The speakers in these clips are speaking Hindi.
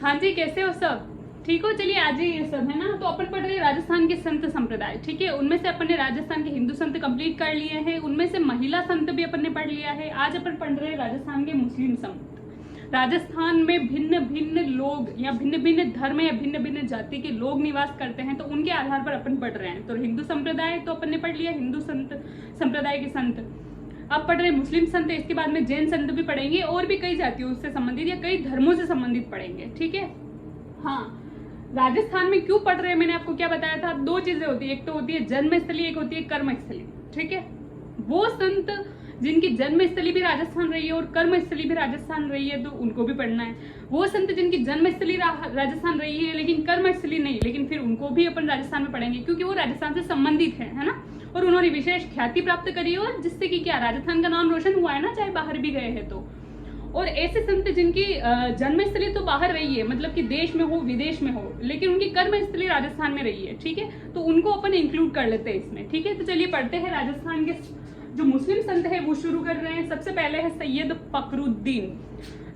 हाँ जी, कैसे हो सब? ठीक हो? चलिए आज ही ये सब है ना। तो अपन पढ़ रहे हैं राजस्थान के संत संप्रदाय, ठीक है। उनमें से अपन ने राजस्थान के हिंदू संत कंप्लीट कर लिए हैं, उनमें से महिला संत भी अपन ने पढ़ लिया है। आज अपन पढ़ रहे हैं राजस्थान के मुस्लिम संत। राजस्थान में भिन्न भिन्न लोग या भिन्न भिन्न धर्म या भिन्न भिन्न जाति के लोग निवास करते हैं, तो उनके आधार पर अपन पढ़ रहे हैं। तो हिंदू संप्रदाय तो अपन ने पढ़ लिया, हिंदू संत संप्रदाय के संत। अब पढ़ रहे मुस्लिम संत, इसके बाद में जैन संत भी पढ़ेंगे, और भी कई जातियों से संबंधित या कई धर्मों से संबंधित पढ़ेंगे, ठीक है। हाँ, राजस्थान में क्यों पढ़ रहे हैं, मैंने आपको क्या बताया था। दो चीजें होती है, एक तो होती है जन्मस्थली, एक होती है कर्मस्थली, ठीक है। वो संत जिनकी जन्मस्थली भी राजस्थान रही है और कर्मस्थली भी राजस्थान रही है, तो उनको भी पढ़ना है। वो संत जिनकी जन्मस्थली राजस्थान रही है लेकिन कर्मस्थली नहीं, लेकिन फिर उनको भी अपन राजस्थान में पढ़ेंगे, क्योंकि वो राजस्थान से संबंधित है ना। और उन्होंने विशेष ख्याति प्राप्त करी है, और जिससे कि क्या राजस्थान का नाम रोशन हुआ है ना, चाहे बाहर भी गए हैं तो। और ऐसे संत जिनकी जन्मस्थली तो बाहर रही है, मतलब कि देश में हो विदेश में हो, लेकिन उनकी कर्मस्थली राजस्थान में रही है, ठीक है, तो उनको अपन इंक्लूड कर लेते हैं इसमें, ठीक है। तो चलिए पढ़ते हैं राजस्थान के जो मुस्लिम संत है वो शुरू कर रहे हैं। सबसे पहले है सैयद फखरुद्दीन।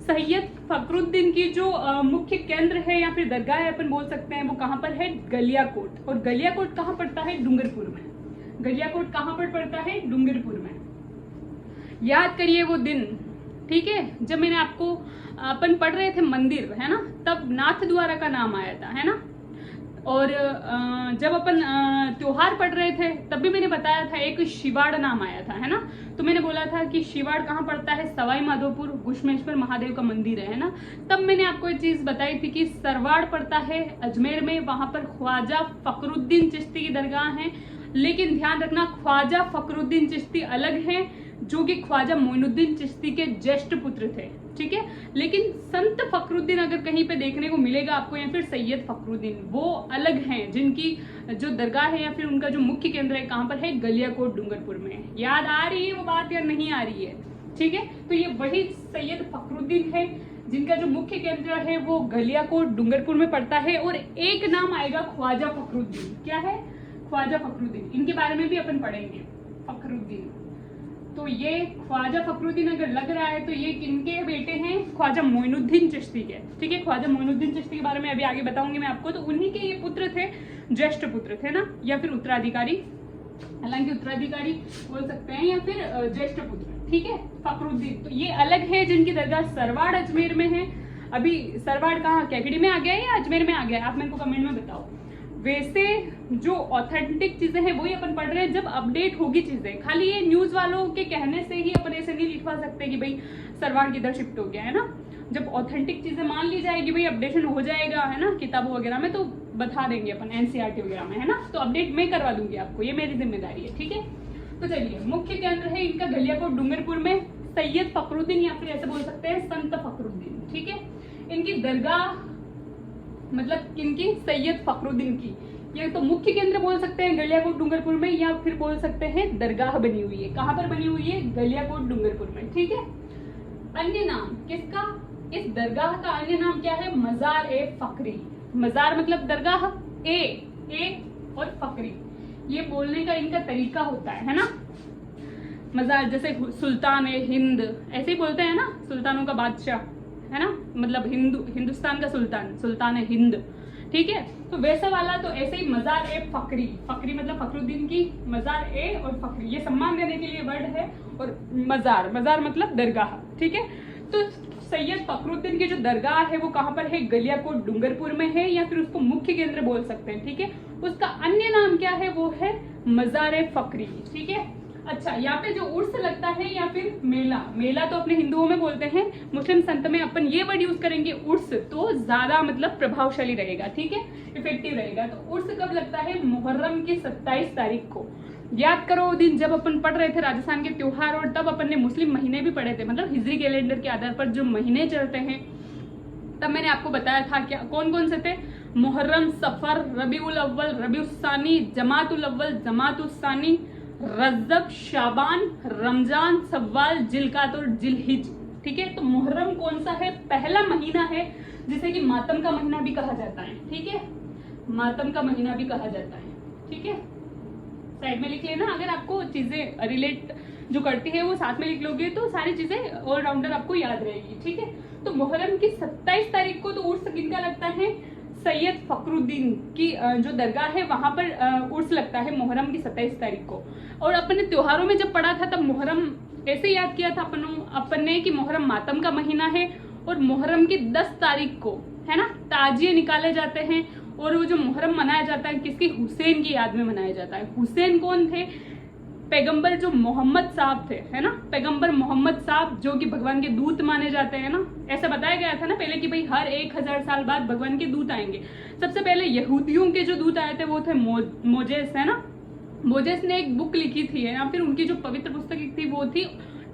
सैयद फखरुद्दीन की जो मुख्य केंद्र है या फिर दरगाह है अपन बोल सकते हैं, वो कहाँ पर है, गलियाकोट। और गलियाकोट कहाँ पड़ता है, डूंगरपुर में। गलियाकोट कहाँ पर पड़ता है, डूंगरपुर में। याद करिए वो दिन, ठीक है, जब मैंने आपको अपन पढ़ रहे थे मंदिर, है ना, तब नाथ द्वारा का नाम आया था, है ना। और जब अपन त्योहार पढ़ रहे थे तब भी मैंने बताया था एक शिवाड़ नाम आया था, है ना। तो मैंने बोला था कि शिवाड़ कहाँ पड़ता है, सवाई माधोपुर, घुश्मेश्वर महादेव का मंदिर है ना। तब मैंने आपको एक चीज बताई थी कि सरवाड़ पड़ता है अजमेर में, वहां पर ख्वाजा फखरुद्दीन चिश्ती की दरगाह है। लेकिन ध्यान रखना, ख्वाजा फखरुद्दीन चिश्ती अलग है, जो कि ख्वाजा मोइनुद्दीन चिश्ती के ज्येष्ठ पुत्र थे, ठीक है। लेकिन संत फखरुद्दीन अगर कहीं पे देखने को मिलेगा आपको, या फिर सैयद फखरुद्दीन, वो अलग हैं, जिनकी जो दरगाह है या फिर उनका जो मुख्य केंद्र है कहाँ पर है, गलियाकोट डूंगरपुर में। याद आ रही है वो बात या नहीं आ रही है, ठीक है। तो ये वही सैयद फखरुद्दीन है जिनका जो मुख्य केंद्र है वो गलियाकोट डूंगरपुर में पड़ता है। और एक नाम आएगा ख्वाजा फखरुद्दीन। क्या है, ख्वाजा फखरुद्दीन, इनके बारे में भी अपन पढ़ेंगे। फखरुद्दीन, तो ये ख्वाजा फखरुद्दीन अगर लग रहा है तो ये किनके बेटे हैं, ख्वाजा मोइनुद्दीन चिश्ती के, ठीक है। ख्वाजा मोइनुद्दीन चिश्ती के बारे में अभी आगे बताऊंगी मैं आपको। तो उन्हीं के ये पुत्र थे, ज्येष्ठ पुत्र थे ना, या फिर उत्तराधिकारी, हालांकि उत्तराधिकारी बोल सकते हैं, या फिर ज्येष्ठ पुत्र, ठीक है, फखरुद्दीन। तो ये अलग है, जिनकी दरगाह सरवाड़ अजमेर में है। अभी सरवाड़ कहाँ, कैकड़ी में आ गया है या अजमेर में आ गया है, आप मेरे को कमेंट में बताओ। वैसे जो ऑथेंटिक चीजें हैं वही अपन पढ़ रहे हैं, जब अपडेट होगी चीजें। खाली ये न्यूज वालों के कहने से ही अपन ऐसे नहीं लिखवा सकते कि भाई सरवाड़ किधर शिफ्ट हो गया, है ना। जब ऑथेंटिक चीजें मान ली जाएगी, भाई अपडेशन हो जाएगा, है ना, किताबों वगैरह में, तो बता देंगे अपन एनसीईआरटी वगैरह में, है ना। तो अपडेट मैं करवा दूंगी आपको, ये मेरी जिम्मेदारी है, ठीक है। तो चलिए, मुख्य केंद्र है इनका गलियाकोट डूंगरपुर में। सैयद फखरुद्दीन या फिर ऐसे बोल सकते हैं संत फखरुद्दीन, ठीक है। इनकी दरगाह, मतलब किनकी, सैयद फखरुद्दीन की, या तो मुख्य केंद्र बोल सकते हैं गलियाकोट डूंगरपुर में, या फिर बोल सकते हैं दरगाह बनी हुई है। कहाँ पर बनी हुई है, गलियाकोट डूंगरपुर में, ठीक है। अन्य नाम किसका, इस दरगाह का अन्य नाम क्या है, मजार ए फकरी। मजार मतलब दरगाह, ए और फकरी, ये बोलने का इनका तरीका होता है ना। मजार जैसे सुल्तान ए हिंद, ऐसे ही बोलते हैं ना, सुल्तानों का बादशाह, है ना, मतलब हिंदुस्तान का सुल्तान, सुल्तान है हिंद, ठीक है। तो वैसा वाला, तो ऐसे ही मजार ए फकरी, फकरी मतलब फखरुद्दीन की, मजार ए और फकरी, ये सम्मान देने के लिए वर्ड है। और मजार, मजार मतलब दरगाह, ठीक है। तो सैयद फखरुद्दीन की जो दरगाह है वो कहाँ पर है, गलियाकोट डूंगरपुर में है, या फिर उसको मुख्य केंद्र बोल सकते हैं, ठीक है। उसका अन्य नाम क्या है, वो है मजार ए फकरी, ठीक है। अच्छा, यहाँ पे जो उर्स लगता है या फिर मेला, मेला तो अपने हिंदुओं में बोलते हैं, मुस्लिम संत में अपन ये वर्ड यूज करेंगे उर्स, तो ज्यादा मतलब प्रभावशाली रहेगा, ठीक है, इफेक्टिव रहेगा। तो उर्स कब लगता है, मुहर्रम की 27 तारीख को। याद करो वो दिन जब अपन पढ़ रहे थे राजस्थान के त्योहार, और तब अपन ने मुस्लिम महीने भी पढ़े थे, मतलब हिजरी कैलेंडर के आधार पर जो महीने चलते हैं, तब मैंने आपको बताया था क्या कौन कौन से थे, मुहर्रम, सफर, रबीउल अव्वल, रबीउल सानी, जमातुल अव्वल, जमातुल सानी, रजब, शाबान, रमजान, सव्वाल, जिलकात और जिलहिज, ठीक है। तो मुहर्रम कौन सा है, पहला महीना है, जिसे कि मातम का महीना भी कहा जाता है, ठीक है, मातम का महीना भी कहा जाता है, ठीक है। साइड में लिख लेना, अगर आपको चीजें रिलेट जो करती है वो साथ में लिख लोगे तो सारी चीजें ऑलराउंडर आपको याद रहेगी, ठीक है। तो मुहर्रम की 27 तारीख को तो उर्स किनका लगता है, सैयद फखरुद्दीन की जो दरगाह है वहां पर उर्स लगता है मुहर्रम की 27 तारीख को। और अपने त्योहारों में जब पढ़ा था तब मुहर्रम ऐसे याद किया था अपन ने कि मुहर्रम मातम का महीना है और मुहर्रम की 10 तारीख को है ना ताजिए निकाले जाते हैं। और वो जो मुहर्रम मनाया जाता है किसकी, हुसैन की याद में मनाया जाता है। हुसैन कौन थे, पैगंबर जो मोहम्मद साहब थे, है ना, पैगंबर मोहम्मद साहब जो कि भगवान के दूत माने जाते हैं ना। ऐसा बताया गया था ना पहले कि भाई हर 1000 साल बाद भगवान के दूत आएंगे। सबसे पहले यहूदियों के जो दूत आए थे वो थे मोजेस, है ना। मोजेस ने एक बुक लिखी थी या फिर उनकी जो पवित्र पुस्तक थी वो थी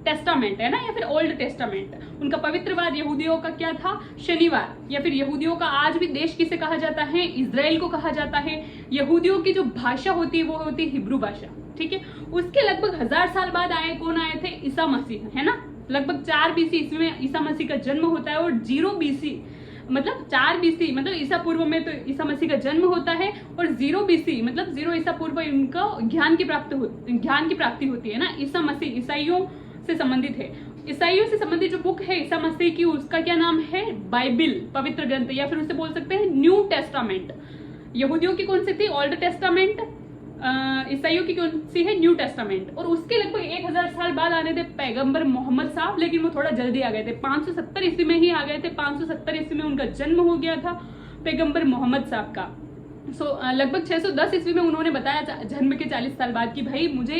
टेस्टामेंट, है ना, या फिर ओल्ड टेस्टामेंट। उनका पवित्रवाद यहूदियों का क्या था, शनिवार, या फिर यहूदियों का आज भी देश किसे कहा जाता है, इजराइल को कहा जाता है। यहूदियों की जो भाषा होती है वो होती है हिब्रू भाषा, ठीक है। उसके लगभग 1000 साल बाद कौन आए थे, ईसा मसीह, है ना। लगभग 4 BC ईस्वी में ईसा मसीह का जन्म होता है और 0 BC मतलब 4 BC मतलब ईसा पूर्व में तो ईसा मसीह का जन्म होता है और 0 BC मतलब 0 ईसा पूर्व इनका ज्ञान की प्राप्ति होती है ना। ईसा मसीह ईसाइयों से संबंधित है। ईसाइयों से संबंधित जो बुक है ईसा मसीह की उसका क्या नाम है, बाइबिल, पवित्र ग्रंथ, या फिर उसे बोल सकते हैं न्यू टेस्टामेंट। यहूदियों की कौन सी थी, ओल्ड टेस्टामेंट, ईसाइयों की कौन सी है, न्यू टेस्टामेंट। और उसके लगभग 1000 साल बाद आने थे पैगंबर मोहम्मद साहब, लेकिन वो थोड़ा जल्दी आ गए थे, 570 ईस्वी में ही आ गए थे। 570 ईस्वी में उनका जन्म हो गया था पैगंबर मोहम्मद साहब का। लगभग 610 ईस्वी में उन्होंने बताया जन्म के 40 साल बाद कि भाई मुझे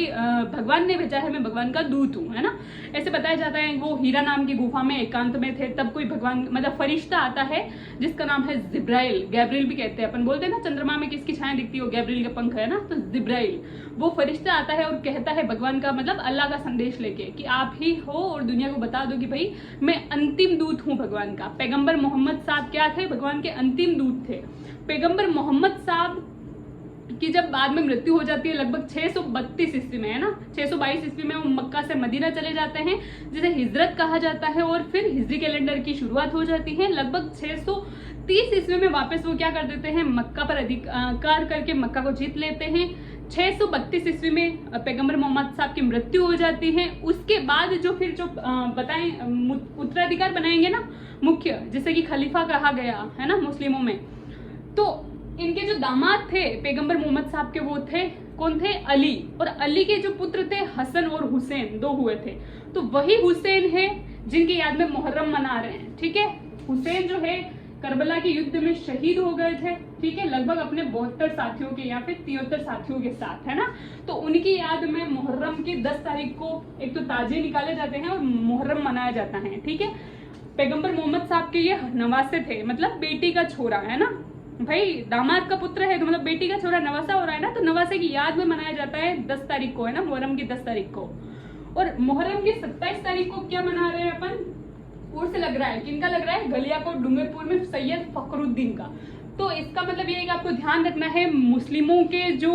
भगवान ने भेजा है, मैं भगवान का दूत हूँ, है ना। ऐसे बताया जाता है वो हीरा नाम की गुफा में एकांत में थे, तब कोई भगवान मतलब फरिश्ता आता है जिसका नाम है जिब्राइल, गैब्रियल भी कहते हैं अपन, बोलते हैं ना चंद्रमा में किसकी छाया दिखती है, वो गैब्रियल का पंख है ना, तो जिब्राइल वो फरिश्ता आता है और कहता है भगवान का मतलब अल्लाह का संदेश लेके कि आप ही हो और दुनिया को बता दो कि भाई मैं अंतिम दूत हूँ भगवान का। पैगंबर मोहम्मद साहब क्या थे, भगवान के अंतिम दूत थे। पैगंबर मोहम्मद साहब की जब बाद में मृत्यु हो जाती है लगभग 632 ईस्वी में, है ना, 622 ईस्वी में वो मक्का से मदीना चले जाते हैं जिसे हिजरत कहा जाता है। और फिर हिजरी कैलेंडर की शुरुआत हो जाती है। लगभग 630 ईस्वी में वापस वो क्या कर देते हैं, मक्का पर अधिकार करके मक्का को जीत लेते हैं। 632 ईस्वी में पैगंबर मोहम्मद साहब की मृत्यु हो जाती है। उसके बाद जो फिर जो बताएं उत्तराधिकार बनाएंगे ना मुख्य, जिसे कि खलीफा कहा गया है ना मुस्लिमों में, तो इनके जो दामाद थे पैगंबर मोहम्मद साहब के वो थे कौन थे, अली। और अली के जो पुत्र थे हसन और हुसैन, 2 हुए थे। तो वही हुसैन है जिनकी याद में मुहर्रम मना रहे हैं, ठीक है। हुसैन जो है करबला के युद्ध में शहीद हो गए थे, ठीक है, लगभग अपने 72 साथियों के या फिर 73 साथियों के साथ, है ना। तो उनकी याद में मुहर्रम की 10 तारीख को एक तो ताजिए निकाले जाते हैं और मुहर्रम मनाया जाता है, ठीक है। पैगंबर मोहम्मद साहब के ये नवासे थे, मतलब बेटी का छोरा, है ना, भाई दामाद का पुत्र है तो मतलब बेटी का छोरा नवासा हो रहा है ना, तो नवासे की याद में मनाया जाता है 10 तारीख को, है ना, मुहर्रम की 10 तारीख को। और मुहर्रम की 27 तारीख को क्या मना रहे हैं अपन, उर्स लग रहा है, किनका लग रहा है, गलियाकोट डूंगरपुर में सैयद फखरुद्दीन का। तो इसका मतलब ये है कि आपको ध्यान रखना है मुस्लिमों के जो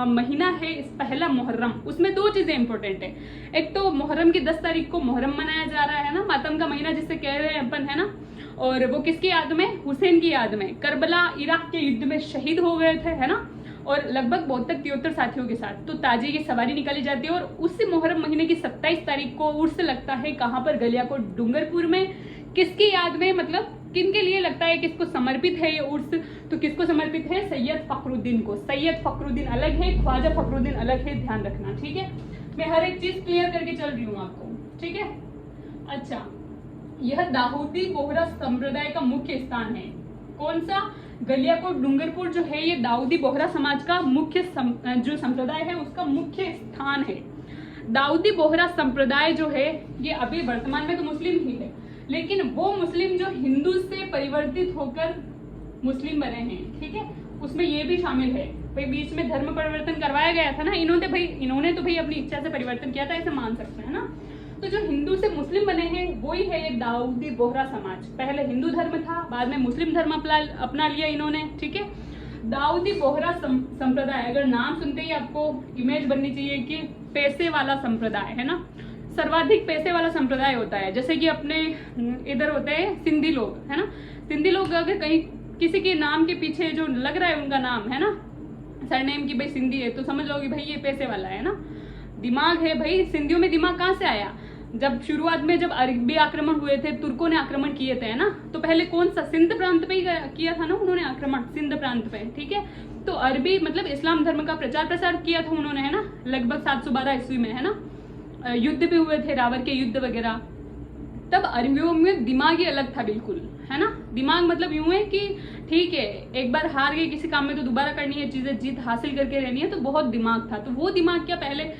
महीना है इस पहला मुहर्रम, उसमें 2 चीजें इंपॉर्टेंट है। एक तो मुहर्रम की 10 तारीख को मुहर्रम मनाया जा रहा है ना, मातम का महीना जिससे कह रहे हैं अपन, है ना। और वो किसकी याद में, हुसैन की याद में, करबला इराक के युद्ध में शहीद हो गए थे, है ना। और लगभग 72-73 साथियों के साथ तो ताजिए की सवारी निकाली जाती है। और उसी मुहर्रम महीने की 27 तारीख को उर्स लगता है, कहाँ पर, गलियाकोट डूंगरपुर में। किसकी याद में, मतलब किन के लिए लगता है, किसको समर्पित है ये उर्स, तो किसको समर्पित है, सैयद फखरुद्दीन को। सैयद फखरुद्दीन अलग है, ख्वाजा फखरुद्दीन अलग है, ध्यान रखना, ठीक है। मैं हर एक चीज क्लियर करके चल रही हूँ आपको, ठीक है। अच्छा, यह दाऊदी बोहरा संप्रदाय का मुख्य स्थान है। कौन सा, गलियाकोट डूंगरपुर जो है ये दाऊदी बोहरा समाज का मुख्य जो संप्रदाय है उसका मुख्य स्थान है। दाऊदी बोहरा संप्रदाय जो है ये अभी वर्तमान में तो मुस्लिम ही है, लेकिन वो मुस्लिम जो हिंदू से परिवर्तित होकर मुस्लिम बने हैं, ठीक है, उसमें ये भी शामिल है। भाई बीच में धर्म परिवर्तन करवाया गया था ना, इन्होंने तो भाई अपनी इच्छा से परिवर्तन किया था, ऐसे मान सकते हैं ना। तो जो हिंदू से मुस्लिम बने हैं वही है ये दाऊदी बोहरा समाज। पहले हिंदू धर्म था, बाद में मुस्लिम धर्म अपना लिया इन्होंने, ठीक है। दाऊदी बोहरा संप्रदाय, अगर नाम सुनते ही आपको इमेज बननी चाहिए कि पैसे वाला संप्रदाय, है ना, सर्वाधिक पैसे वाला संप्रदाय होता है। जैसे कि अपने इधर होते हैं सिंधी लोग, है ना, सिंधी लोग अगर कहीं किसी के नाम के पीछे जो लग रहा है उनका नाम, है ना, सरनेम की भाई सिंधी है, तो समझ लो कि भाई ये पैसे वाला है ना, दिमाग है भाई। सिंधियों में दिमाग कहाँ से आया, जब शुरुआत में जब अरबी आक्रमण हुए थे, तुर्कों ने आक्रमण किए थे, है ना, तो पहले कौन सा, सिंध प्रांत पे ही किया था ना उन्होंने आक्रमण, सिंध प्रांत पे, ठीक है। तो अरबी मतलब इस्लाम धर्म का प्रचार प्रसार किया था उन्होंने, है ना, लगभग 712 ईस्वी में, है ना। युद्ध भी हुए थे, रावर के युद्ध वगैरह। तब अरबियों में दिमाग ही अलग था बिल्कुल, है ना। दिमाग मतलब यूं है कि ठीक है, एक बार हार गए किसी काम में तो दोबारा करनी है, चीजें जीत हासिल करके रहनी है, तो बहुत दिमाग था। तो वो दिमाग क्या, पहले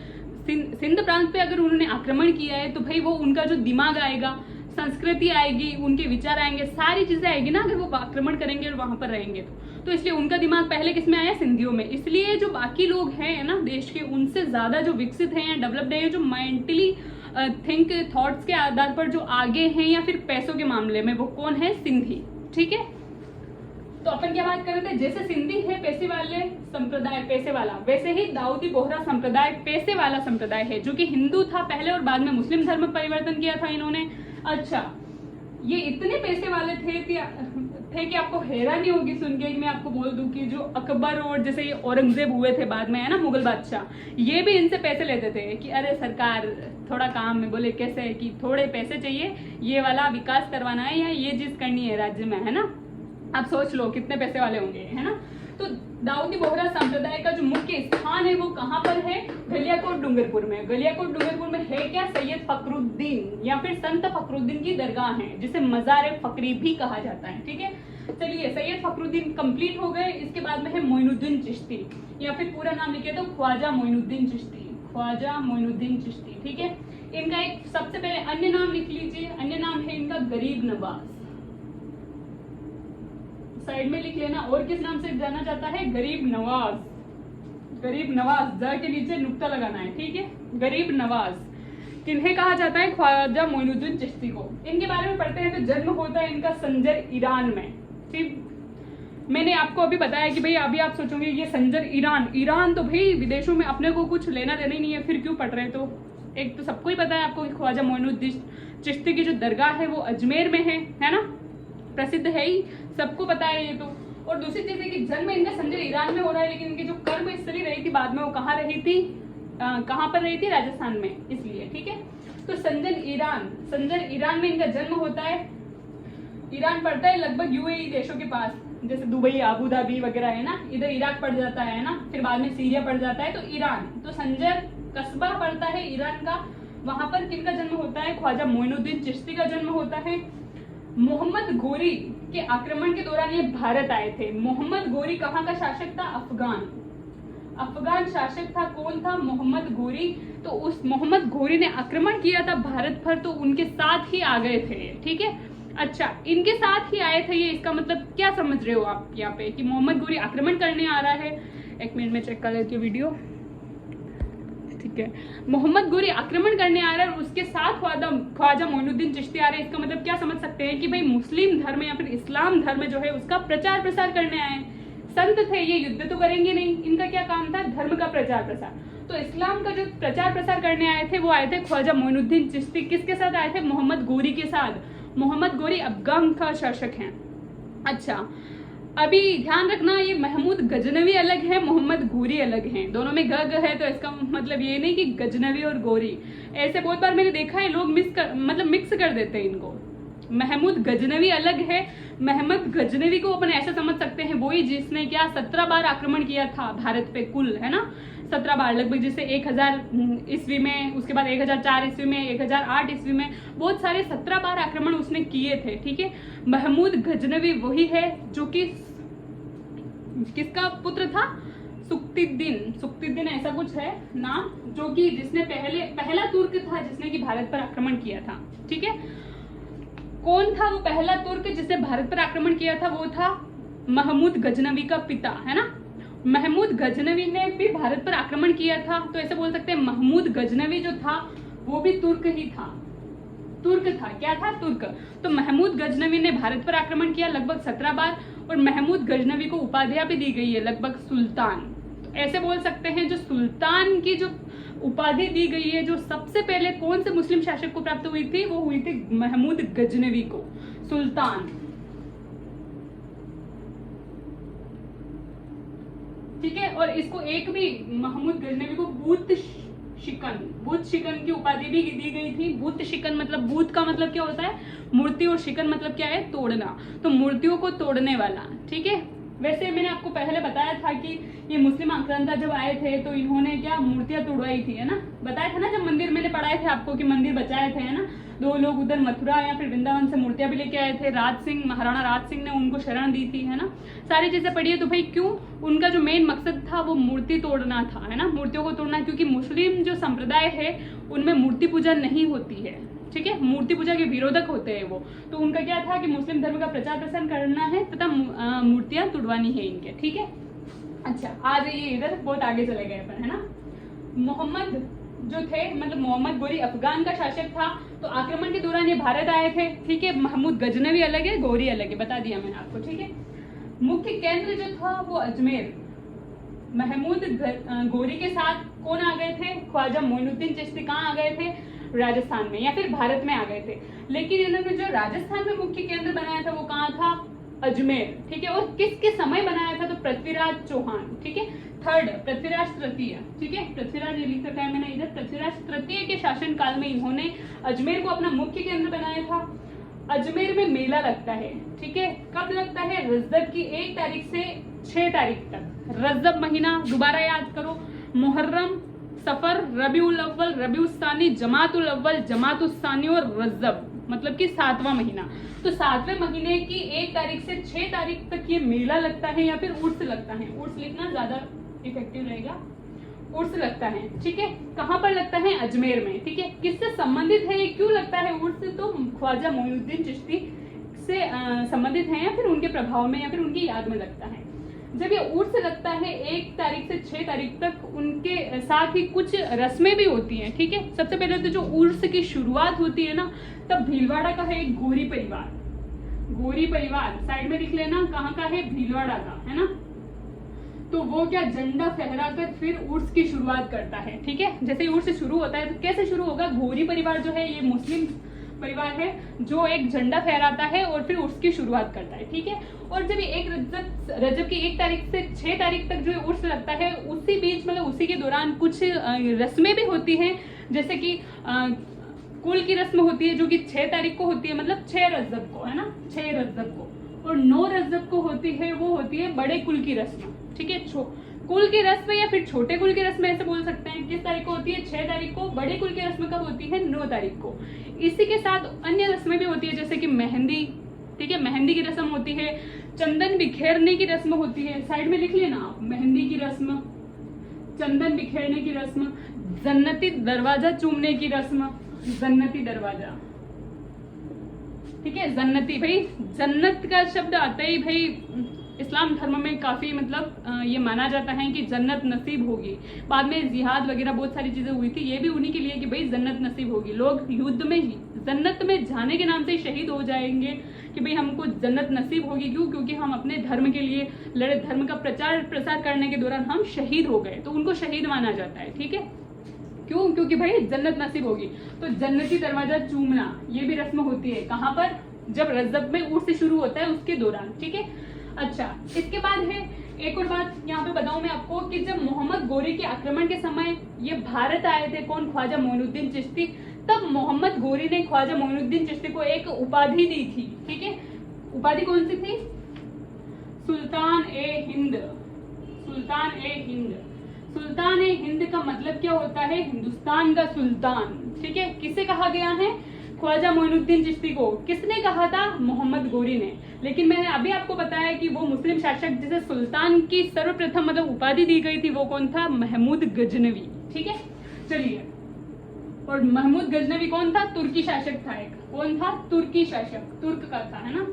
सिंध प्रांत पे अगर उन्होंने आक्रमण किया है तो भाई वो उनका जो दिमाग आएगा, संस्कृति आएगी, उनके विचार आएंगे, सारी चीजें आएगी ना, अगर वो आक्रमण करेंगे और वहां पर रहेंगे तो इसलिए उनका दिमाग पहले किस में आया, सिंधियों में। इसलिए जो बाकी लोग हैं ना देश के, उनसे ज्यादा जो विकसित हैं या डेवलप्ड हैं, जो मेंटली थिंक थॉट्स के आधार पर जो आगे हैं या फिर पैसों के मामले में, वो कौन है, सिंधी, ठीक है। तो अपन क्या बात कर रहे थे, जैसे सिंधी है पैसे वाले संप्रदाय, पैसे वाला, वैसे ही दाऊदी बोहरा संप्रदाय पैसे वाला संप्रदाय है, जो कि हिंदू था पहले और बाद में मुस्लिम धर्म परिवर्तन किया था इन्होंने। अच्छा, ये इतने पैसे वाले थे कि आपको हैरानी होगी सुन के, मैं आपको बोल दूं कि जो अकबर और जैसे ये औरंगजेब हुए थे बाद में, है ना, मुगल बादशाह, ये भी इनसे पैसे लेते थे कि अरे सरकार थोड़ा काम में, बोले कैसे, कि थोड़े पैसे चाहिए, ये वाला विकास करवाना है या ये चीज करनी है राज्य में, है ना। आप सोच लो कितने पैसे वाले होंगे, है ना। तो दाऊदी बोहरा संप्रदाय का जो मुख्य स्थान है वो कहाँ पर है, गलियाकोट डूंगरपुर में। गलियाकोट डूंगरपुर में है क्या, सैयद फखरुद्दीन या फिर संत फखरुद्दीन की दरगाह है, जिसे मजार फकरी भी कहा जाता है, ठीक है। चलिए, सैयद फखरुद्दीन कंप्लीट हो गए। इसके बाद में है मोइनुद्दीन चिश्ती, या फिर पूरा नाम लिखे तो ख्वाजा मोइनुद्दीन चिश्ती, ख्वाजा मोइनुद्दीन चिश्ती, ठीक है। इनका एक सबसे पहले अन्य नाम लिख लीजिए, अन्य नाम है इनका गरीब नवाज, साइड में लिख लेना। और किस नाम से जाना जाता है, गरीब नवाज, गरीब नवाज, ज के नीचे नुक्ता लगाना है, ठीक है। गरीब नवाज किन्हें कहा जाता है, ख्वाजा मोइनुद्दीन चिश्ती को। इनके बारे में पढ़ते हैं तो जन्म होता है इनका संजर, ईरान में, ठीक। मैंने आपको अभी बताया कि भाई अभी आप सोचोगे ये संजर ईरान तो भाई विदेशों में अपने को कुछ लेना देना ही नहीं है, फिर क्यों पढ़ रहे। तो एक तो सबको ही पता है आपको कि ख्वाजा मोइनुद्दीन चिश्ती की जो दरगाह है वो अजमेर में है ना, प्रसिद्ध है ही, सबको पता है ये तो। और दूसरी चीज है कि जन्म इनका संजर ईरान में हो रहा है, लेकिन इनकी जो कर्म स्थली रही थी बाद में वो कहाँ रही थी, कहाँ पर रही थी, राजस्थान में, इसलिए, ठीक है। तो संजर ईरान में इनका जन्म होता है। ईरान पड़ता है लगभग यूएई देशों के पास, जैसे दुबई, आबू धाबी वगैरह है ना, इधर इराक पड़ जाता है ना, फिर बाद में सीरिया पड़ जाता है, तो ईरान, तो संजर कस्बा पड़ता है ईरान का। वहां पर किनका जन्म होता है, ख्वाजा मोइनुद्दीन चिश्ती का जन्म होता है। मोहम्मद गोरी के आक्रमण के दौरान ये भारत आए थे। मोहम्मद गोरी कहाँ का शासक था, अफगान शासक था। कौन था, मोहम्मद गोरी। तो उस मोहम्मद गोरी ने आक्रमण किया था भारत पर, तो उनके साथ ही आ गए थे, ठीक है। अच्छा, इनके साथ ही आए थे ये, इसका मतलब क्या समझ रहे हो आप यहाँ पे कि मोहम्मद गोरी आक्रमण करने आ रहा है। एक मिनट में चेक कर लेती हूँ वीडियो, ठीक है। मोहम्मद गोरी आक्रमण करने आ रहा है और उसके साथ ख्वाजा मोइनुद्दीन चिश्ती आ रहे हैं। इसका मतलब क्या समझ सकते हैं कि भाई मुस्लिम धर्म या फिर इस्लाम धर्म जो है उसका प्रचार प्रसार करने आए। संत थे ये, युद्ध तो करेंगे नहीं, इनका क्या काम था, धर्म का प्रचार प्रसार। तो इस्लाम का जो प्रचार प्रसार करने आए थे वो आए थे ख्वाजा मोइनुद्दीन चिश्ती। किसके साथ आए थे, मोहम्मद गोरी के साथ। मोहम्मद गोरी अफगान का शासक है। अच्छा, अभी ध्यान रखना, ये महमूद गजनवी अलग है, मोहम्मद गोरी अलग है, दोनों में ग है, तो इसका मतलब ये नहीं कि गजनवी और गोरी। ऐसे बहुत बार मैंने देखा है लोग मिक्स कर देते हैं इनको। महमूद गजनवी अलग है। महमूद गजनवी को अपन ऐसा समझ सकते हैं वही जिसने क्या 17 बार आक्रमण किया था भारत पे, कुल, है ना, 17 बार लगभग, जैसे 1000 ईस्वी में, उसके बाद 1004 ईस्वी में, 1008 ईस्वी में, बहुत सारे 17 बार आक्रमण उसने किए थे, ठीक है। महमूद गजनवी वही है जो कि किसका पुत्र था, सुक्तिद्दीन ऐसा कुछ है नाम, जो कि जिसने पहला तुर्क था जिसने कि भारत पर आक्रमण किया था, ठीक है। कौन था वो पहला तुर्क जिसने भारत पर आक्रमण किया था, वो था महमूद गजनवी का पिता, है ना। महमूद गजनवी ने भी भारत पर आक्रमण किया था, तो ऐसे बोल सकते हैं महमूद गजनवी जो था वो भी तुर्क ही था, तुर्क था, क्या था, तुर्क। तो महमूद गजनवी ने भारत पर आक्रमण किया लगभग 17 बार, और महमूद गजनवी को उपाधियां भी दी गई है लगभग सुल्तान। तो ऐसे बोल सकते हैं जो सुल्तान की जो उपाधि दी गई है, जो सबसे पहले कौन से मुस्लिम शासक को प्राप्त हुई थी, वो हुई थी महमूद गजनवी को, सुल्तान, ठीक है। और इसको एक भी महमूद गजनवी को बूत शिकन, बुत शिकन की उपाधि भी दी गई थी। बुत शिकन मतलब, बुत का मतलब क्या होता है मूर्ति, और शिकन मतलब क्या है तोड़ना, तो मूर्तियों को तोड़ने वाला, ठीक है। वैसे मैंने आपको पहले बताया था कि ये मुस्लिम आक्रांता जब आए थे तो इन्होंने क्या मूर्तियां तोड़वाई थी, है ना, बताया था ना जब मंदिर मैंने पढ़ाए थे आपको कि मंदिर बचाए थे, है ना। 2 लोग उधर मथुरा या फिर वृंदावन से मूर्तियां भी लेके आए थे, राज सिंह, महाराणा राज सिंह ने उनको शरण दी थी, है ना। सारी चीजें पढ़ी है। तो भाई क्यों, उनका जो मेन मकसद था वो मूर्ति तोड़ना था, है ना, मूर्तियों को तोड़ना, क्योंकि मुस्लिम जो संप्रदाय है उनमें मूर्ति पूजा नहीं होती है, ठीक है, मूर्ति पूजा के विरोधक होते हैं वो। तो उनका क्या था कि मुस्लिम धर्म का प्रचार प्रसार करना है तथा मूर्तियां तुड़वानी है इनके, ठीक है। अच्छा, आ जाइए इधर, बहुत आगे चले गए अपन, है ना। मोहम्मद जो थे, मतलब मोहम्मद गोरी अफगान का शासक था, तो आक्रमण के दौरान ये भारत आए थे, ठीक है। महमूद गजनवी अलग है, गोरी अलग है, बता दिया मैंने आपको, ठीक है। मुख्य केंद्र जो था वो अजमेर। महमूद गोरी के साथ कौन आ गए थे, ख्वाजा मोइनुद्दीन चिश्ती कहाँ आ गए थे, राजस्थान में या फिर भारत में आ गए थे। लेकिन इन्होंने जो राजस्थान में मुख्य केंद्र बनाया था वो कहाँ था, अजमेर, ठीक है। और किसके समय बनाया था, तो पृथ्वीराज चौहान, ठीक है। थर्ड पृथ्वीराज तृतीय, ठीक है, पृथ्वीराज ये लिख रखा है मैंने इधर, पृथ्वीराज तृतीय के शासन काल में इन्होंने अजमेर को अपना मुख्य केंद्र बनाया था। अजमेर में मेला लगता है, ठीक है, कब लगता है, रजब की 1 तारीख से 6 तारीख तक। रजब महीना दोबारा याद करो, मुहर्रम, सफर, रबीउल अव्वल, रबीउल सानी, जमातुल अव्वल, जमातुल सानी और रजब, मतलब कि 7वां महीना। तो 7वें महीने की 1 तारीख से 6 तारीख तक ये मेला लगता है या फिर उर्स लगता है, उर्स लिखना ज्यादा इफेक्टिव रहेगा, उर्स लगता है, ठीक है। कहाँ पर लगता है, अजमेर में, ठीक है। किससे संबंधित है ये, क्यों लगता है उर्स, तो ख्वाजा मोइनुद्दीन चिश्ती से संबंधित है या फिर उनके प्रभाव में या फिर उनकी याद में लगता है। जब ये उर्स लगता है 1 तारीख से 6 तारीख तक, उनके साथ ही कुछ रस्में भी होती हैं, ठीक है। सबसे पहले तो जो उर्स की शुरुआत होती है ना, तब भीलवाड़ा का है एक गोरी परिवार, गोरी परिवार साइड में लिख लेना, कहाँ का है, भीलवाड़ा का, है ना। तो वो क्या झंडा फहराकर फिर उर्स की शुरुआत करता है, ठीक है। जैसे उर्स शुरू होता है तो कैसे शुरू होगा, गोरी परिवार जो है ये मुस्लिम परिवार है जो एक झंडा फहराता है और फिर उसकी शुरुआत करता है, ठीक है। और जब ये रजब की 1 तारीख से 6 तारीख तक जो उर्स लगता है, उसी बीच मतलब उसी के दौरान कुछ रस्में भी होती हैं, जैसे कि कुल की रस्म होती है जो कि 6 तारीख को होती है, मतलब 6 रजब को, है ना, 6 रजब को। और 9 रजब को होती है, वो होती है बड़े कुल की रस्म, ठीक है। कुल की रस्म या फिर छोटे कुल की रस्म ऐसे बोल सकते हैं। किस तारीख को होती है, 6 तारीख को। बड़ी कुल की रस्म कब होती है, 9 तारीख को। इसी के साथ अन्य रस्में भी होती है, जैसे कि मेहंदी, ठीक है, मेहंदी की रस्म होती है, चंदन बिखेरने की रस्म होती है, साइड में लिख लेना आप, मेहंदी की रस्म, चंदन बिखेरने की रस्म, जन्नती दरवाजा चूमने की रस्म, जन्नती दरवाजा, ठीक है, जन्नती, भाई जन्नत का शब्द आता ही भाई इस्लाम धर्म में काफी मतलब ये माना जाता है कि जन्नत नसीब होगी। बाद में जिहाद वगैरह बहुत सारी चीजें हुई थी, ये भी उन्हीं के लिए कि भाई जन्नत नसीब होगी। लोग युद्ध में ही जन्नत में जाने के नाम से शहीद हो जाएंगे कि भाई हमको जन्नत नसीब होगी। क्यों, क्योंकि हम अपने धर्म के लिए लड़े, धर्म का प्रचार प्रसार करने के दौरान हम शहीद हो गए, तो उनको शहीद माना जाता है, ठीक है। क्यों, क्योंकि भाई जन्नत नसीब होगी। तो जन्नती दरवाजा चूमना ये भी रस्म होती है, कहाँ पर, जब रजब में उर्स शुरू होता है उसके दौरान, ठीक है। अच्छा, इसके बाद है एक और बात यहाँ पे बताऊं मैं आपको कि जब मोहम्मद गोरी के आक्रमण के समय ये भारत आए थे, कौन, ख्वाजा मोइनुद्दीन चिश्ती, तब मोहम्मद गोरी ने ख्वाजा मोइनुद्दीन चिश्ती को एक उपाधि दी थी, ठीक है। उपाधि कौन सी थी, सुल्तान ए हिंद, सुल्तान ए हिंद। सुल्तान ए हिंद का मतलब क्या होता है, हिंदुस्तान का सुल्तान, ठीक है। किसे कहा गया है, ख्वाजा मोइनुद्दीन चिश्ती को। किसने कहा था, मोहम्मद गोरी ने। लेकिन मैंने अभी आपको बताया कि वो मुस्लिम शासक जिसे सुल्तान की सर्वप्रथम मतलब उपाधि दी गई थी वो कौन था, महमूद गजनवी, ठीक है। चलिए, और महमूद गजनवी कौन था, तुर्की शासक था एक, कौन था, तुर्की शासक, तुर्क का था, है ना।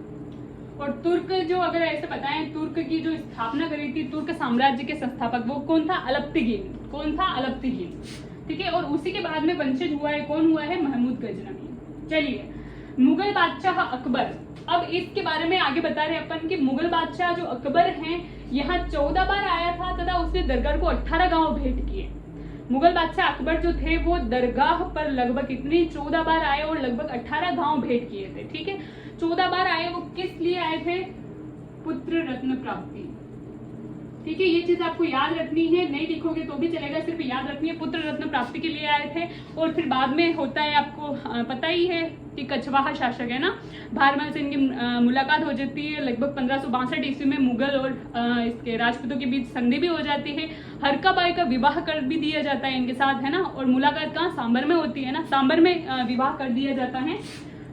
और तुर्क जो अगर ऐसे बताएं, तुर्क की जो स्थापना करी थी, तुर्क साम्राज्य के संस्थापक वो कौन था, अलप्तिगिन, कौन था, अलप्तिगिन, ठीक है। और उसी के बाद में वंशज हुआ है, कौन हुआ है, महमूद गजनवी। चलिए, मुगल बादशाह अकबर, अब इसके बारे में आगे बता रहे अपन कि मुगल बादशाह जो अकबर हैं यहाँ 14 बार आया था तथा उसने दरगाह को 18 गांव भेंट किए। मुगल बादशाह अकबर जो थे वो दरगाह पर लगभग कितनी 14 बार आए और लगभग 18 गांव भेंट किए थे, ठीक है। 14 बार आए, वो किस लिए आए थे, पुत्र रत्न प्राप्ति, ठीक है, ये चीज आपको याद रखनी है, नहीं लिखोगे तो भी चलेगा, सिर्फ याद रखनी है। पुत्र रत्न प्राप्ति के लिए आए थे और फिर बाद में होता है, आपको पता ही है कि कछवाहा शासक है ना, भारमल से इनकी मुलाकात हो जाती है। लगभग 1562 ईस्वी में मुगल और इसके राजपूतों के बीच संधि भी हो जाती है। हरका बाई का विवाह कर भी दिया जाता है इनके साथ, है ना। और मुलाकात कहाँ, सांबर में होती है ना, सांबर में विवाह कर दिया जाता है।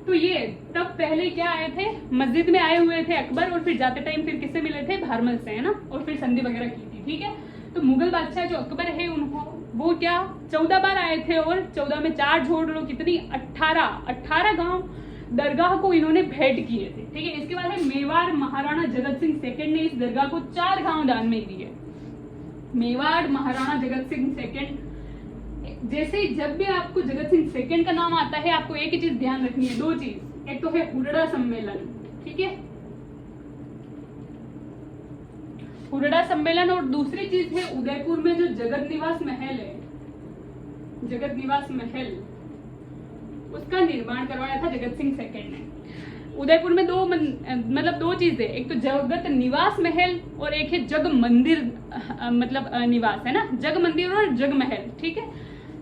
तो ये तब पहले क्या आए थे, मस्जिद में आए हुए थे अकबर, और फिर जाते टाइम फिर किससे मिले थे, भारमल से, है ना, और फिर संधि वगैरह की थी। ठीक है, तो मुगल बादशाह जो अकबर है उनको वो क्या 14 बार आए थे, और 14 में 4 जोड़ लो कितनी 18 गांव दरगाह को इन्होंने भेंट किए थे। ठीक है, इसके बाद है मेवाड़ महाराणा जगत सिंह सेकंड ने इस दरगाह को 4 गांव दान में दिए। मेवाड़ महाराणा जगत सिंह सेकंड, जैसे जब भी आपको जगत सिंह सेकंड का नाम आता है, आपको एक ही चीज ध्यान रखनी है, 2 चीज, एक तो है हुरड़ा सम्मेलन, ठीक है, हुरड़ा सम्मेलन, और दूसरी चीज है उदयपुर में जो जगत निवास महल है, जगत निवास महल, उसका निर्माण करवाया था जगत सिंह सेकंड ने। उदयपुर में मतलब 2 चीजें, एक तो जगत निवास महल और एक है जग मंदिर, मतलब निवास, है ना, जग मंदिर और जग महल। ठीक है,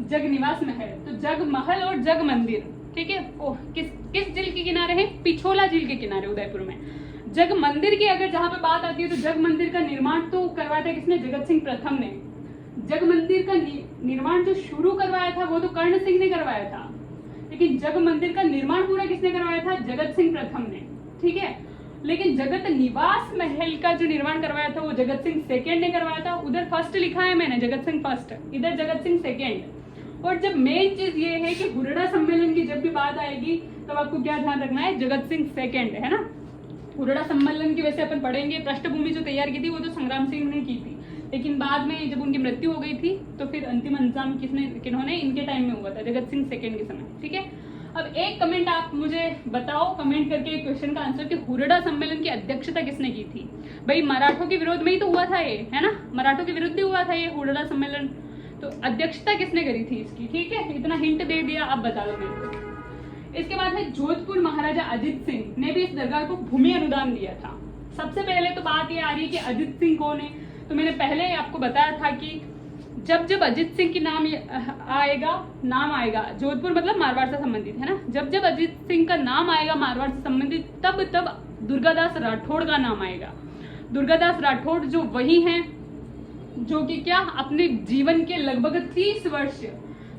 जग निवास महल, तो जग महल और जग मंदिर, ठीक है, किस झील के किनारे है, पिछोला झील के किनारे उदयपुर में। जग मंदिर की अगर जहां पे बात आती है, तो जग मंदिर का निर्माण तो करवाया था किसने, जगत सिंह प्रथम ने। जग मंदिर का निर्माण जो शुरू करवाया था वो तो कर्ण सिंह ने करवाया था, लेकिन जग मंदिर का निर्माण पूरा किसने करवाया था, जगत सिंह प्रथम ने। ठीक है, लेकिन जगत निवास महल का जो निर्माण करवाया था वो जगत सिंह सेकंड ने करवाया था। उधर फर्स्ट लिखा है मैंने, जगत सिंह फर्स्ट, इधर जगत सिंह सेकंड। और जब मेन चीज ये है कि हुरड़ा सम्मेलन की जब भी बात आएगी तब आपको क्या ध्यान रखना है, जगत सिंह सेकंड, है ना। हुरड़ा सम्मेलन की वैसे अपन पढ़ेंगे, पृष्ठभूमि जो तैयार की थी वो तो संग्राम सिंह ने की थी, लेकिन बाद में जब उनकी मृत्यु हो गई थी तो फिर अंतिम अंजाम किन्होंने इनके टाइम में हुआ था, जगत सिंह सेकंड के समय। ठीक है, अब एक कमेंट आप मुझे बताओ, कमेंट करके क्वेश्चन का आंसर, कि हुरड़ा सम्मेलन की अध्यक्षता किसने की थी। भाई मराठों के विरोध में ही तो हुआ था ये, है ना, मराठों के विरुद्ध ही हुआ था ये हुरड़ा सम्मेलन, तो अध्यक्षता किसने करी थी इसकी। ठीक है, इतना हिंट दे दिया, अब बता दो मेरे को। इसके बाद है जोधपुर महाराजा अजित सिंह ने भी इस दरगाह को भूमि अनुदान दिया था। सबसे पहले तो बात ये आ रही है कि अजित सिंह कौन है, तो मैंने पहले आपको बताया था कि जब जब अजित सिंह की नाम आएगा, जोधपुर मतलब मारवाड़ से संबंधित, है ना, जब जब अजित सिंह का नाम आएगा मारवाड़ से संबंधित, तब तब दुर्गादास राठौड़ का नाम आएगा। दुर्गादास राठौड़ जो वही हैं जो कि क्या अपने जीवन के लगभग 30 वर्ष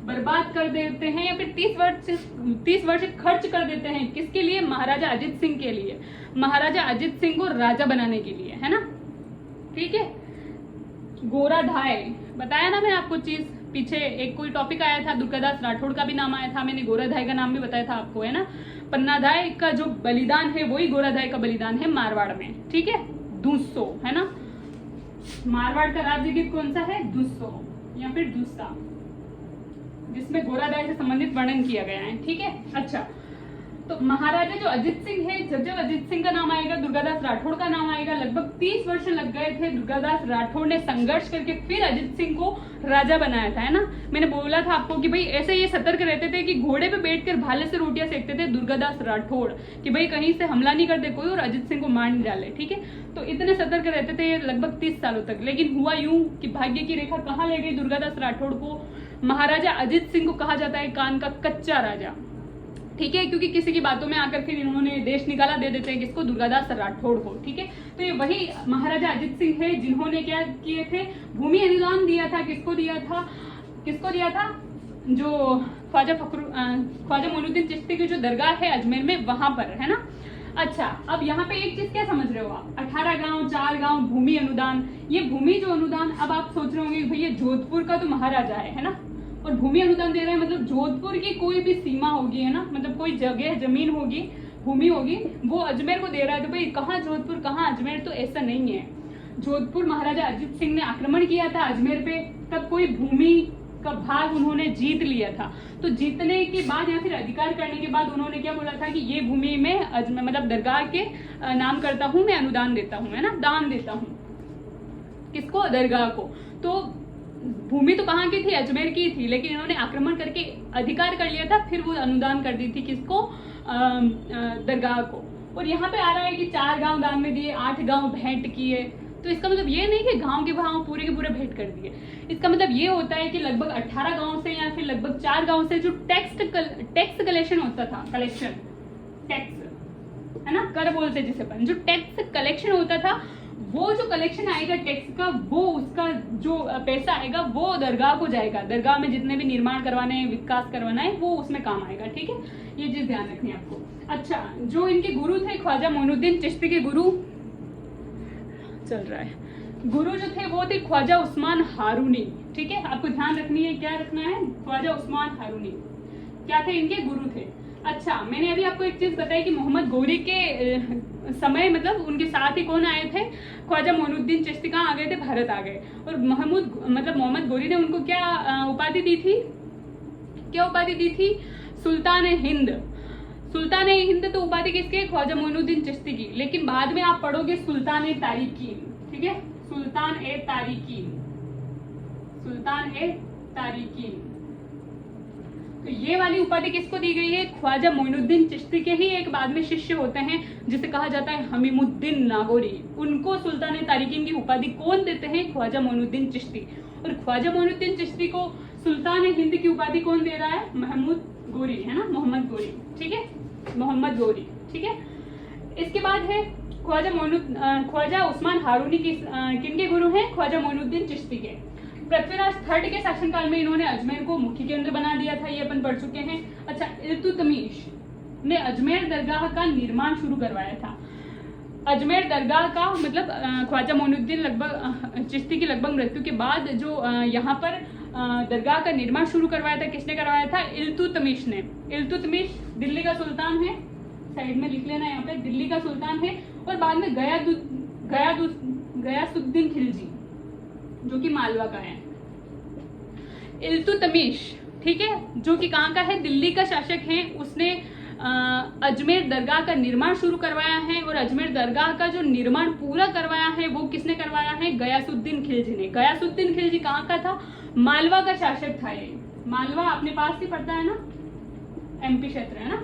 बर्बाद कर देते हैं, या फिर 30 वर्ष खर्च कर देते हैं किसके लिए, महाराजा अजित सिंह के लिए, महाराजा अजित सिंह को राजा बनाने के लिए, है ना। ठीक है, गोराधाय बताया ना मैंने आपको चीज, पीछे एक कोई टॉपिक आया था, दुर्गादास राठौड़ का भी नाम आया था, मैंने गोराधाय का नाम भी बताया था आपको, है ना। पन्नाधाय का जो बलिदान है वही गोराधाय का बलिदान है मारवाड़ में। ठीक है, 200, है ना, मारवाड़ का राज्य गीत कौन सा है, 200 या फिर दूसरा, जिसमें गोराधाय से संबंधित वर्णन किया गया है। ठीक है, अच्छा, तो महाराजा जो अजित सिंह है, जब जब अजित सिंह का नाम आएगा, दुर्गादास राठौड़ का नाम आएगा, लगभग 30 वर्ष लग गए थे दुर्गादास राठौड़ ने संघर्ष करके फिर अजित सिंह को राजा बनाया था, है ना। मैंने बोला था आपको कि भाई ऐसे ये सतर्क रहते थे कि घोड़े पे बैठकर भाले से रोटियां सेकते थे दुर्गादास राठौड़, कि भाई कहीं से हमला नहीं कर दे कोई और अजित सिंह को मार नहीं डाले। ठीक है, तो इतने सतर्क रहते थे लगभग 30 सालों तक, लेकिन हुआ यूं कि भाग्य की रेखा कहाँ ले गई दुर्गादास राठौड़ को, महाराजा अजित सिंह को कहा जाता है कान का कच्चा राजा। ठीक है, क्योंकि किसी की बातों में आकर फिर इन्होंने देश निकाला दे देते हैं किसको, दुर्गादास राठौड़ को। ठीक है, तो ये वही महाराजा अजित सिंह है जिन्होंने क्या किए थे, भूमि अनुदान दिया था, किसको दिया था, जो ख्वाजा मोइनुद्दीन चिश्ती की जो दरगाह है अजमेर में, वहां पर, है ना। अच्छा, अब यहाँ पे एक चीज क्या समझ रहे हो आप, 18 गांव 4 गांव भूमि अनुदान, ये भूमि जो अनुदान, अब आप सोच रहे होंगे भैया जोधपुर का तो महाराजा है ना, और भूमि अनुदान दे रहे हैं, मतलब जोधपुर की कोई भी सीमा होगी, है ना, मतलब कोई जगह जमीन होगी, भूमि होगी, वो अजमेर को दे रहा है, तो भाई कहाँ जोधपुर कहाँ अजमेर, तो ऐसा नहीं है। जोधपुर महाराजा अजित सिंह ने आक्रमण किया था अजमेर पे, तब कोई भूमि का भाग उन्होंने जीत लिया था, तो जीतने के बाद या फिर अधिकार करने के बाद उन्होंने क्या बोला था कि ये भूमि में मतलब दरगाह के नाम करता हूँ, मैं अनुदान देता हूँ, है ना, दान देता हूँ, किसको, दरगाह को। तो भूमि तो कहाँ की थी, अजमेर की थी, लेकिन इन्होंने आक्रमण करके अधिकार कर लिया था, फिर वो अनुदान कर दी थी किसको, दरगाह को। और यहाँ पे आ रहा है कि 4 गांव दान में दिए, 8 गांव भेंट किए, तो तो इसका मतलब ये नहीं कि गांव के भाव पूरे के पूरे भेंट कर दिए। इसका मतलब ये होता है कि लगभग 18 गांव से या फिर लगभग 4 गांव से जो टैक्स कलेक्शन होता था, कलेक्शन टैक्स है ना, कर बोलते जिसे अपन, जो टैक्स कलेक्शन होता था, वो जो कलेक्शन आएगा टैक्स का, वो उसका जो पैसा आएगा वो दरगाह को जाएगा। दरगाह में जितने भी निर्माण करवाने हैं, विकास करवाना है, वो उसमें काम आएगा। ठीक है, ये चीज ध्यान रखनी है आपको। अच्छा, जो इनके गुरु थे ख्वाजा मोइनुद्दीन चिश्ती के गुरु चल रहा है, गुरु जो थे वो थे ख्वाजा उस्मान हारूनी। ठीक है, आपको ध्यान रखनी है, क्या रखना है, ख्वाजा उस्मान हारूनी क्या थे, इनके गुरु थे। अच्छा, मैंने अभी आपको एक चीज बताई कि मोहम्मद गौरी के समय मतलब उनके साथ ही कौन आए थे, ख्वाजा मोइनुद्दीन चिश्ती कहाँ आ गए थे, भारत आ गए। और मोहम्मद गौरी ने उनको क्या उपाधि दी थी, क्या उपाधि दी थी, सुल्तान हिंद। सुल्तान हिंद तो उपाधि किसके, ख्वाजा मोइनुद्दीन चिश्ती की, लेकिन बाद में आप पढ़ोगे सुल्तान तारिकीन। ठीक है, सुल्तान तारिकीन, सुल्तान तारिकीन। तो ये वाली उपाधि किसको दी गई है, ख्वाजा मोइनुद्दीन चिश्ती के ही एक बाद में शिष्य होते हैं जिसे कहा जाता है हमीमुद्दीन नागौरी। उनको सुल्तान तारिकीन की उपाधि कौन देते हैं, ख्वाजा मोइनुद्दीन चिश्ती। और ख्वाजा मोइनुद्दीन चिश्ती को सुल्तान हिंद की उपाधि कौन दे रहा है, महमूद गौरी, है ना, मोहम्मद गौरी। ठीक है, मोहम्मद गौरी। ठीक है, इसके बाद है ख्वाजा उस्मान हारूनी किनके गुरु हैं, ख्वाजा मोइनुद्दीन चिश्ती के। पृथ्वीराज थर्ड के शासनकाल में इन्होंने अजमेर को मुख्य केंद्र बना दिया था, ये अपन पढ़ चुके हैं। अच्छा, इल्तुतमिश ने अजमेर दरगाह का निर्माण शुरू करवाया था। अजमेर दरगाह का मतलब ख्वाजा मोइनुद्दीन चिश्ती की लगभग मृत्यु के बाद जो यहाँ पर दरगाह का निर्माण शुरू करवाया था, किसने करवाया था, इल्तुतमिश ने। इल्तुतमिश दिल्ली का सुल्तान है, साइड में लिख लेना यहाँ पे, दिल्ली का सुल्तान है। और बाद में गयासुद्दीन खिलजी जो कि मालवा का है। इल्तुतमिश, ठीक है, जो कि कहाँ का है, दिल्ली का शासक है। उसने अजमेर दरगाह का निर्माण शुरू करवाया है। और अजमेर दरगाह का जो निर्माण पूरा करवाया है वो किसने करवाया है, गयासुद्दीन खिलजी ने। गयासुद्दीन खिलजी कहाँ का था, मालवा का शासक था। ये मालवा अपने पास ही पड़ता है ना, MP क्षेत्र है ना।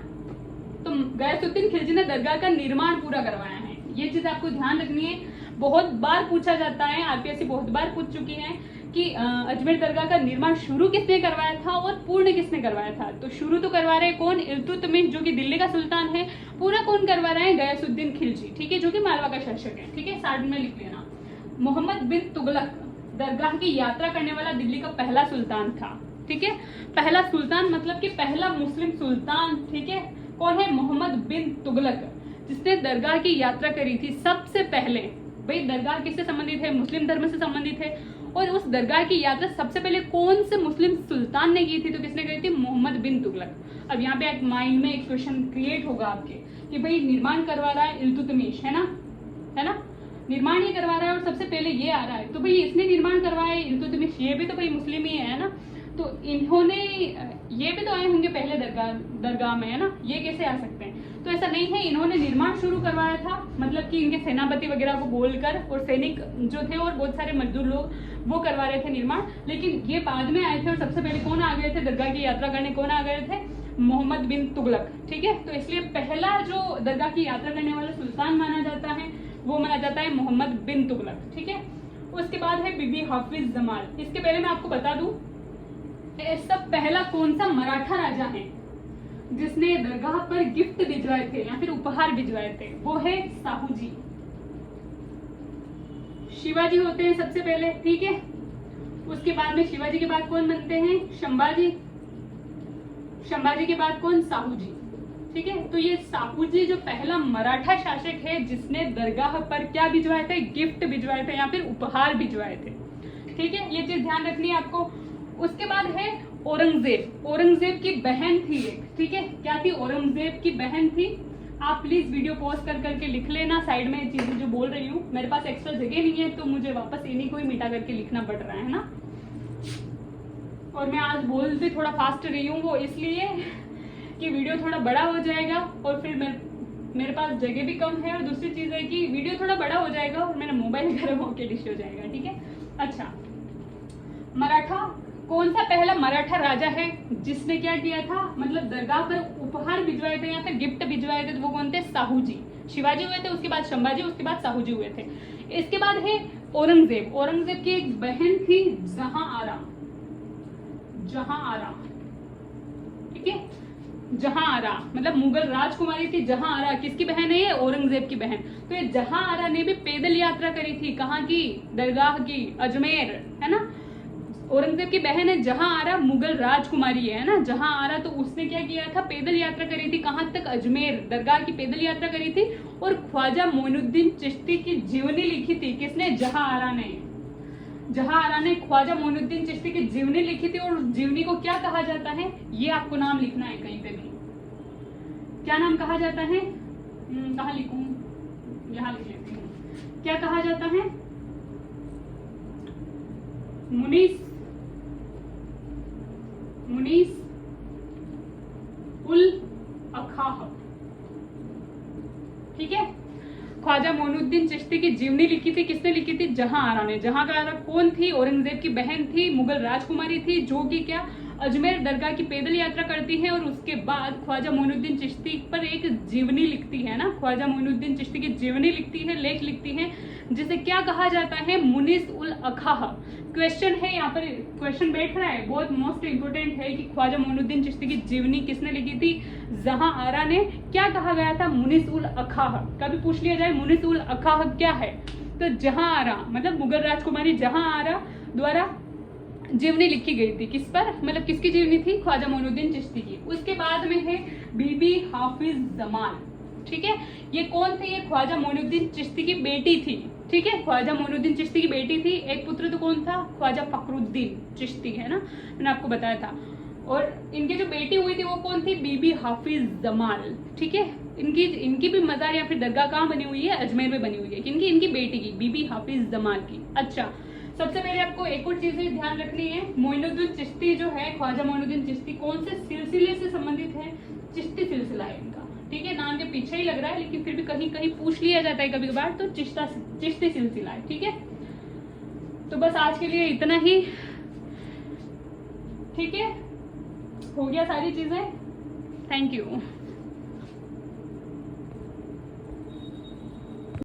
तो गयासुद्दीन खिलजी ने दरगाह का निर्माण पूरा करवाया है। ये चीज आपको ध्यान रखनी है, बहुत बार पूछा जाता है, RPSC बहुत बार पूछ चुकी है कि अजमेर दरगाह का निर्माण शुरू किसने करवाया था और पूर्ण किसने करवाया था। तो शुरू तो करवा रहे कौन, इल्तुतमिश जो कि दिल्ली का सुल्तान है। पूरा कौन करवा रहे हैं, गयासुद्दीन खिलजी। ठीक है, जो कि मालवा का शासक है। ठीक है, साइड में लिख लेना। मोहम्मद बिन तुगलक दरगाह की यात्रा करने वाला दिल्ली का पहला सुल्तान था। ठीक है, पहला सुल्तान मतलब कि पहला मुस्लिम सुल्तान। ठीक है, कौन है, मोहम्मद बिन तुगलक, जिसने दरगाह की यात्रा करी थी सबसे पहले। भाई दरगाह किससे संबंधित है, मुस्लिम धर्म से संबंधित है। और उस दरगाह की यात्रा सबसे पहले कौन से मुस्लिम सुल्तान ने की थी, तो किसने करी थी, मोहम्मद बिन तुगलक। अब यहाँ पे एक माइंड में एक क्वेश्चन क्रिएट होगा आपके कि भाई निर्माण करवा रहा है इल्तुतमिश, है ना, निर्माण ही करवा रहा है और सबसे पहले ये आ रहा है, तो भाई इसने निर्माण करवाया इल्तुतमिश, ये भी तो भाई मुस्लिम ही है ना। तो इन्होंने, ये भी तो आए होंगे पहले दरगाह में, है ना, ये कैसे आ सकते हैं। तो ऐसा नहीं है, इन्होंने निर्माण शुरू करवाया था, मतलब कि इनके सेनापति वगैरह को बोलकर, और सैनिक जो थे और बहुत सारे मजदूर लोग वो करवा रहे थे निर्माण। लेकिन ये बाद में आए थे और सबसे पहले कौन आ गए थे दरगाह की यात्रा करने, कौन आ गए थे, मोहम्मद बिन तुगलक। ठीक है, तो इसलिए पहला जो दरगाह की यात्रा करने वाला सुल्तान माना जाता है वो माना जाता है मोहम्मद बिन तुगलक। ठीक है, उसके बाद है बीबी हाफिज जमाल। इसके पहले मैं आपको बता दूं, सब पहला कौन सा मराठा राजा है जिसने दरगाह पर गिफ्ट भिजवाए थे या फिर उपहार भिजवाए थे, वो है साहू जी। शिवाजी होते हैं सबसे पहले। ठीक है, उसके बाद में शिवाजी के बाद कौन बनते हैं, शंभाजी। शंभाजी के बाद कौन, साहू जी। ठीक है, तो ये साहू जी जो पहला मराठा शासक है जिसने दरगाह पर क्या भिजवाए थे, गिफ्ट भिजवाए थे या फिर उपहार भिजवाए थे। ठीक है, ये चीज ध्यान रखनी है आपको। उसके बाद है औरंगजेब। औरंगजेब की बहन थी एक। ठीक है, क्या थी, औरंगजेब की बहन थी। आप प्लीज वीडियो पॉज कर करके लिख लेना, साइड में चीजें जो बोल रही हूँ। मेरे पास एक्स्ट्रा जगह नहीं है तो मुझे वापस इन्हीं को ही मिटा करके लिखना पड़ रहा है ना। और मैं आज बोल भी थोड़ा फास्ट रही हूँ, वो इसलिए कि वीडियो थोड़ा बड़ा हो जाएगा और फिर मेरे पास जगह भी कम है। और दूसरी चीज है कि वीडियो थोड़ा बड़ा हो जाएगा और मेरा मोबाइल गर्म होकर डिश हो जाएगा। ठीक है, अच्छा, मराठा कौन सा पहला मराठा राजा है जिसने क्या किया था, मतलब दरगाह पर उपहार भिजवाए थे या फिर गिफ्ट भिजवाए थे, तो वो कौन थे, साहू जी। शिवाजी हुए थे, उसके बाद संभाजी, उसके बाद साहू जी हुए थे। इसके बाद है औरंगजेब। औरंगजेब की एक बहन थी जहां आरा, जहां आरा, ठीक है, जहां आरा मतलब मुगल राजकुमारी थी जहां आरा। किसकी बहन है ये, औरंगजेब की बहन। तो ये जहां आरा ने भी पैदल यात्रा करी थी, कहाँ की, दरगाह की, अजमेर, है ना। औरंगजेब की बहन है जहां आरा, मुगल राजकुमारी है ना जहां आरा, तो उसने क्या किया था, पैदल यात्रा करी थी, कहां तक, अजमेर, दरगाह की पैदल यात्रा करी थी। और ख्वाजा मोइनुद्दीन चिश्ती की जीवनी लिखी थी, किसने, जहां आरा ने। जहां आरा ने ख्वाजा मोइनुद्दीन चिश्ती की जीवनी लिखी थी। और जीवनी को क्या कहा जाता है, ये आपको नाम लिखना है कहीं पे भी, क्या नाम कहा जाता है, कहाँ लिखूं, यहाँ लिख लेती हूँ। क्या कहा जाता है, मुनीस उल अखाह, ठीक है। ख्वाजा मोइनुद्दीन चिश्ती की जीवनी लिखी थी, किसने लिखी थी, जहां आरा ने। जहां आरा कौन थी, औरंगजेब की बहन थी, मुगल राजकुमारी थी, जो कि क्या, अजमेर दरगाह की पैदल यात्रा करती है। और उसके बाद ख्वाजा मोइनुद्दीन चिश्ती पर एक जीवनी लिखती है ना, ख्वाजा मोइनुद्दीन चिश्ती की जीवनी लिखती है, लेख लिखती है, जिसे क्या कहा जाता है, मुनीस उल अखाह। क्वेश्चन है यहाँ पर, क्वेश्चन बैठ रहा है, बहुत मोस्ट इंपोर्टेंट है कि ख्वाजा मोइनुद्दीन चिश्ती की जीवनी किसने लिखी थी, जहां आरा ने। क्या कहा गया था, मुनीस उल अखाह। कभी पूछ लिया जाए मुनीस उल अखाह क्या है, तो जहां आरा मतलब मुगल राजकुमारी जहां आरा द्वारा जीवनी लिखी गई थी, किस पर, मतलब किसकी जीवनी थी, ख्वाजा मोइनुद्दीन चिश्ती की। उसके बाद में है बीबी हाफिज जमाल, ठीक है। ये कौन थे, ये ख्वाजा मोइनुद्दीन चिश्ती की बेटी थी, ठीक है, ख्वाजा मोइनुद्दीन चिश्ती की बेटी थी। एक पुत्र तो कौन था, ख्वाजा फखरुद्दीन चिश्ती, है ना, मैंने आपको बताया था। और इनकी जो बेटी हुई थी वो कौन थी, बीबी हाफिज जमाल, ठीक है। इनकी भी मजार या फिर दरगाह कहाँ बनी हुई है, अजमेर में बनी हुई है, किनकी, इनकी बेटी की, बीबी हाफिज जमाल की। अच्छा, सबसे पहले आपको एक और चीज ध्यान रखनी है, मोइनुद्दीन चिश्ती जो है, ख्वाजा मोइनुद्दीन चिश्ती कौन से सिलसिले से संबंधित है, चिश्ती सिलसिला है इनका, ठीक है। नाम के पीछे ही लग रहा है, लेकिन फिर भी कहीं कहीं पूछ लिया जाता है कभी कभार, तो चिश्ती सिलसिला है, ठीक है। तो बस आज के लिए इतना ही, ठीक है, हो गया सारी चीजें। Thank you.